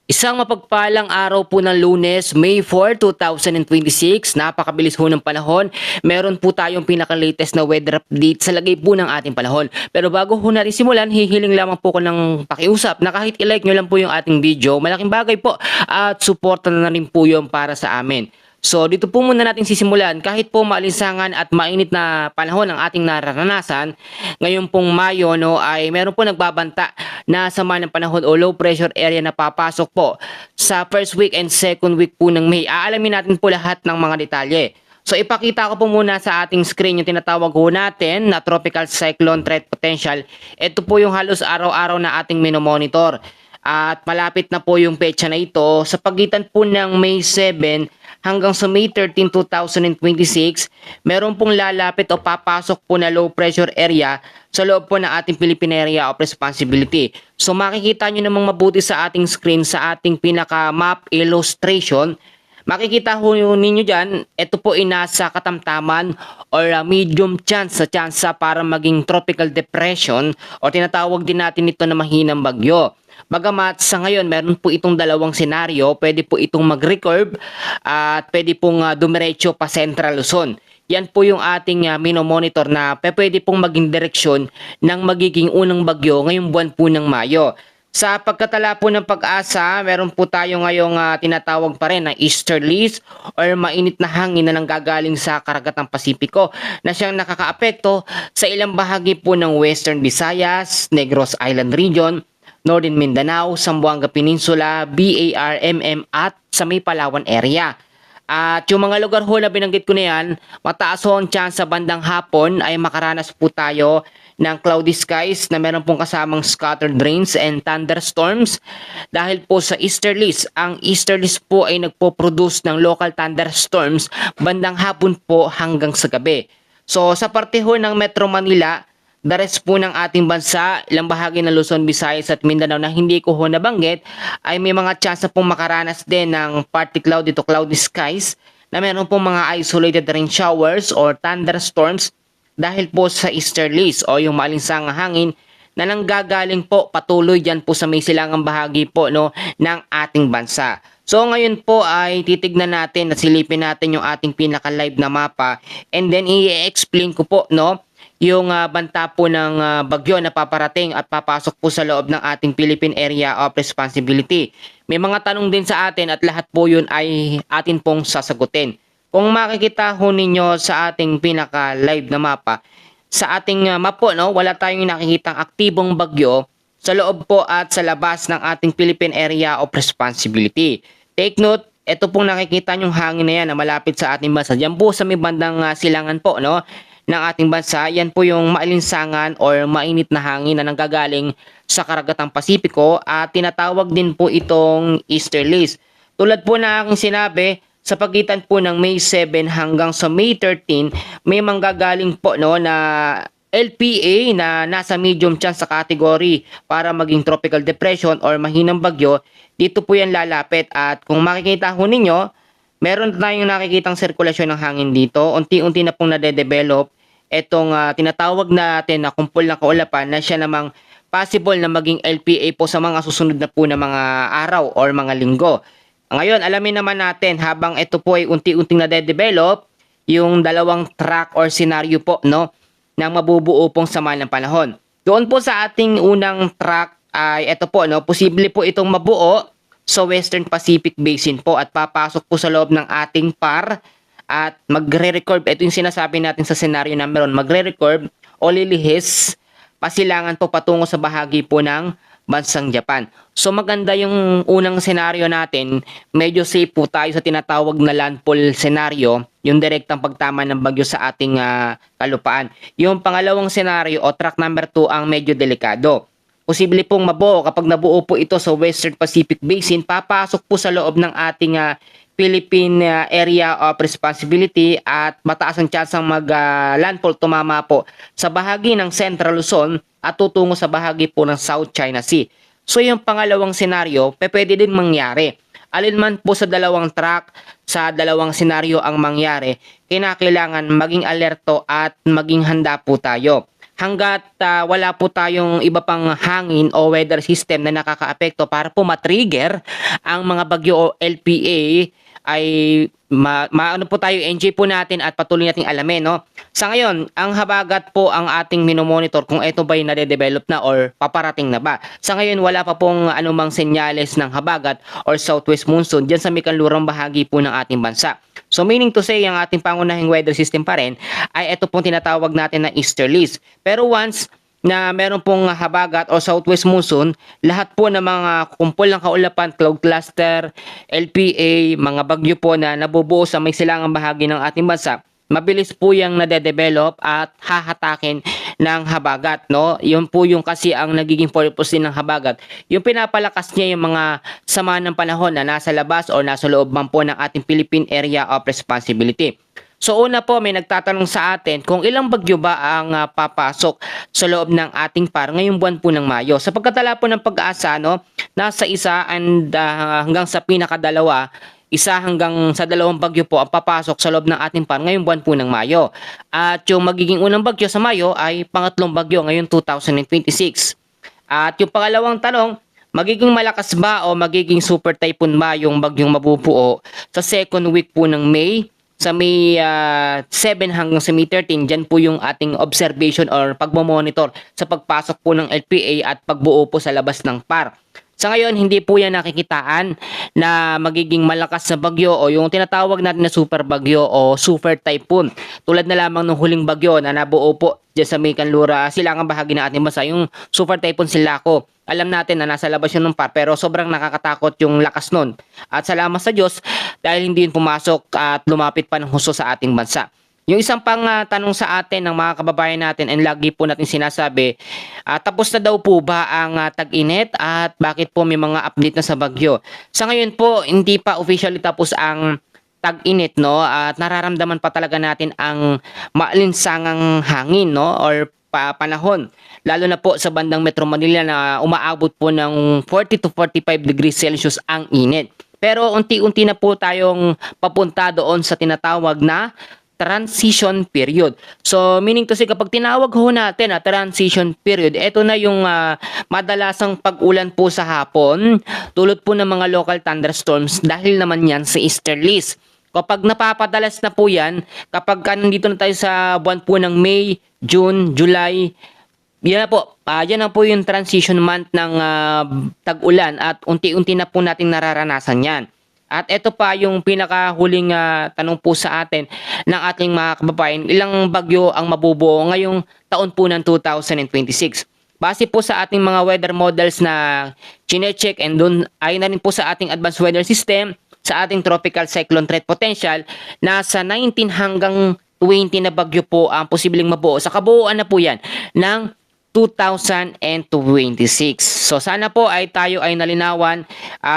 Isang mapagpalang araw po ng Lunes, May 4, 2026. Napakabilis ho ng panahon. Meron po tayong pinaka-latest na weather update sa lagay po ng ating panahon. Pero bago ho natin simulan, hihiling lamang po ko ng pakiusap na kahit i-like nyo lang po yung ating video, malaking bagay po at suporta na rin po yun para sa amin. So dito po muna natin sisimulan. Kahit po maalinsangan at mainit na panahon ang ating nararanasan, ngayon pong Mayo ay meron po nagbabanta na sama ng panahon o low pressure area na papasok po sa first week and second week po ng May. Aalamin natin po lahat ng mga detalye. So ipakita ko po muna sa ating screen yung tinatawag ho natin na tropical cyclone threat potential. Ito po yung halos araw-araw na ating minomonitor. At malapit na po yung petsa na ito sa pagitan po ng May 7 hanggang sa May 13, 2026, meron pong lalapit o papasok po na low pressure area sa loob po ng ating Philippine Area of Responsibility. So makikita nyo namang mabuti sa ating screen sa ating pinaka-map illustration. Makikita ho ninyo dyan, ito po ay nasa katamtaman or medium chance para maging tropical depression o tinatawag din natin ito na mahinang bagyo. Bagamat sa ngayon meron po itong dalawang senaryo, pwede po itong mag-recurve at pwede pong dumiretso pa Central Luzon. Yan po yung ating minomonitor na pwede pong maging direksyon ng magiging unang bagyo ngayong buwan po ng Mayo. Sa pagkatala po ng pag-asa, meron po tayo ngayong tinatawag pa rin na easterlies or mainit na hangin na nanggagaling sa karagatang Pasipiko na siyang nakakaapekto sa ilang bahagi po ng Western Visayas, Negros Island Region, Northern Mindanao, Zamboanga Peninsula, BAR, MM at sa may Palawan area. At yung mga lugar ho na binanggit ko na yan, mataas ho ang chance sa bandang hapon ay makaranas po tayo ng cloudy skies na meron pong kasamang scattered rains and thunderstorms dahil po sa easterlies. Ang easterlies po ay nagpo-produce ng local thunderstorms bandang hapon po hanggang sa gabi. So sa parte ho ng Metro Manila, the rest po ng ating bansa, ilang bahagi ng Luzon, Visayas at Mindanao na hindi ko ho nabanggit ay may mga chance pong makaranas din ng partly cloudy to cloudy skies na meron pong mga isolated rain showers or thunderstorms dahil po sa easterlies o yung maalinsangang hangin na nanggagaling po patuloy dyan po sa may silangang bahagi po ng ating bansa. So ngayon po ay titignan natin at silipin natin yung ating pinaka-live na mapa and then i-explain ko po yung banta po ng bagyo na paparating at papasok po sa loob ng ating Philippine Area of Responsibility. May mga tanong din sa atin at lahat po yun ay atin pong sasagutin. Kung makikita ho ninyo sa ating pinaka-live na mapa, sa ating map po, wala tayong nakikitang aktibong bagyo sa loob po at sa labas ng ating Philippine Area of Responsibility. Take note, ito pong nakikita nyong hangin na yan na malapit sa ating bansa. Diyan po sa may bandang silangan po, ng ating bansa, yan po yung maalinsangan or mainit na hangin na nanggagaling sa karagatang Pasipiko at tinatawag din po itong easterlies. Tulad po na aking sinabi, sa pagitan po ng May 7 hanggang sa May 13, may manggagaling po na LPA na nasa medium chance sa category para maging tropical depression or mahinang bagyo. Dito po yan lalapit at kung makikita ho ninyo, meron tayong nakikitang sirkulasyon ng hangin dito. Unti-unti na pong nade-develop itong tinatawag natin na kumpol ng kaulapan na siya namang possible na maging LPA po sa mga susunod na po na mga araw or mga linggo. Ngayon, alamin naman natin habang ito po ay unti-unting nade-develop yung dalawang track or scenario po ng mabubuo pong sama ng panahon. Doon po sa ating unang track ay ito po, posible po itong mabuo sa Western Pacific Basin po at papasok po sa loob ng ating PAR at magre-recurve. Ito yung sinasabi natin sa scenario number 1, magre-recurve o lilihis pasilangan po patungo sa bahagi po ng bansang Japan. So maganda yung unang scenario natin, medyo safe po tayo sa tinatawag na landfall scenario, yung direktang pagtama ng bagyo sa ating kalupaan. Yung pangalawang scenario o track number 2 ang medyo delikado. Posible pong mabuo kapag nabuo po ito sa Western Pacific Basin, papasok po sa loob ng ating Philippine Area of Responsibility at mataas ang chance ang mag-landfall tumama po sa bahagi ng Central Luzon at tutungo sa bahagi po ng South China Sea. So yung pangalawang senaryo, pwede din mangyari. Alinman po sa dalawang track, sa dalawang senaryo ang mangyari, kinakailangan maging alerto at maging handa po tayo. hanggat wala po tayong iba pang hangin o weather system na nakakaapekto para po matrigger ang mga bagyo o LPA, ay maano po tayo, enjoy po natin at patuloy nating alamin, no? Sa ngayon, ang habagat po ang ating minomonitor kung ito ba'y nade-develop na or paparating na ba. Sa ngayon, wala pa pong anumang senyales ng habagat or southwest monsoon dyan sa may kanlurang bahagi po ng ating bansa. So meaning to say, ang ating pangunahing weather system pa rin ay ito pong tinatawag natin na easterlies. Pero once na meron pong habagat o southwest monsoon, lahat po ng mga kumpol ng kaulapan, cloud cluster, LPA, mga bagyo po na nabubuo sa may silangang bahagi ng ating bansa, mabilis po yung nade-develop at hahatakin ng habagat, no? Yun po yung kasi ang nagiging purpose din ng habagat. Yung pinapalakas niya yung mga sama ng panahon na nasa labas o nasa loob man po ng ating Philippine Area of Responsibility. So una po, may nagtatanong sa atin kung ilang bagyo ba ang papasok sa loob ng ating par ngayong buwan po ng Mayo. Sa pagkatala po ng pag-asa, no, nasa isa and hanggang sa pinakadalawa, isa hanggang sa dalawang bagyo po ang papasok sa loob ng ating par ngayong buwan po ng Mayo. At yung magiging unang bagyo sa Mayo ay pangatlong bagyo ngayong 2026. At yung pangalawang tanong, magiging malakas ba o magiging super typhoon ba yung bagyong mabubuo sa second week po ng May? Sa May 7 hanggang sa May 13, dyan po yung ating observation or pagmamonitor sa pagpasok po ng LPA at pagbuo po sa labas ng par. Sa ngayon, hindi po yan nakikitaan na magiging malakas na bagyo o yung tinatawag natin na super bagyo o super typhoon. Tulad na lamang ng huling bagyo na nabuo po dyan sa may kanlura, silangang bahagi ng ating bansa, yung super typhoon Silako. Alam natin na nasa labas yun ng par pero sobrang nakakatakot yung lakas nun. At salamat sa Diyos dahil hindi yun pumasok at lumapit pa ng husto sa ating bansa. Yung isang pang tanong sa atin ng mga kababayan natin and lagi po natin sinasabi, tapos na daw po ba ang tag-init at bakit po may mga update na sa bagyo? Sa ngayon po, hindi pa officially tapos ang tag-init, no? At nararamdaman pa talaga natin ang maalinsangang hangin, no? Or panahon. Lalo na po sa bandang Metro Manila na umaabot po ng 40 to 45 degrees Celsius ang init. Pero unti-unti na po tayong papunta doon sa tinatawag na transition period. So meaning to say, kapag tinawag ho natin na transition period, ito na yung madalasang pag-ulan po sa hapon, tulad po ng mga local thunderstorms dahil naman yan sa easterlies. Kapag napapadalas na po yan, kapag nandito na tayo sa buwan po ng May, June, July, yan na po. Yan na po yung transition month ng tag-ulan at unti-unti na po nating nararanasan yan. At ito pa yung pinakahuling tanong po sa atin ng ating mga kababayan, ilang bagyo ang mabubuo ngayong taon po ng 2026. Base po sa ating mga weather models na chine-check and doon ay na rin po sa ating advanced weather system, sa ating tropical cyclone threat potential, nasa 19 hanggang 20 na bagyo po ang posibleng mabuo. Sa kabuuan na po yan ng 2026. So sana po ay tayo ay nalinawan.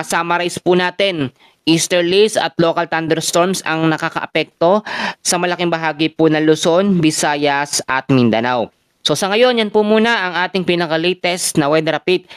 Summarize po natin, easterlies at local thunderstorms ang nakakaapekto sa malaking bahagi po ng Luzon, Visayas at Mindanao. So sa ngayon, yan po muna ang ating pinaka-latest na weather update